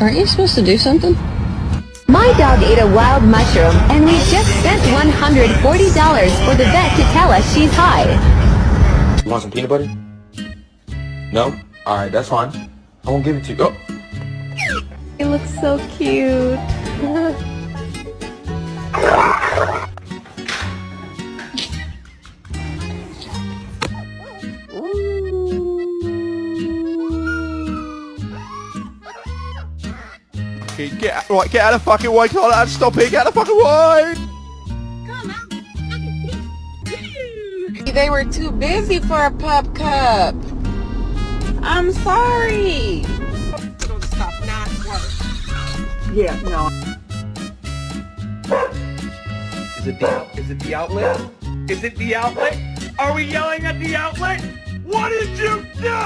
Aren't you supposed to do something? My dog ate a wild mushroom, and we just spent $140 for the vet to tell us she's high. You want some peanut butter? No? Alright, that's fine. I won't give it to you. Oh! It looks so cute. Get out of the fucking way, Connor, stop it, get out of the fucking way! They were too busy for a pup cup. I'm sorry. Stop, not work. Yeah, no. Is it the outlet? Is it the outlet? Are we yelling at the outlet? What did you do?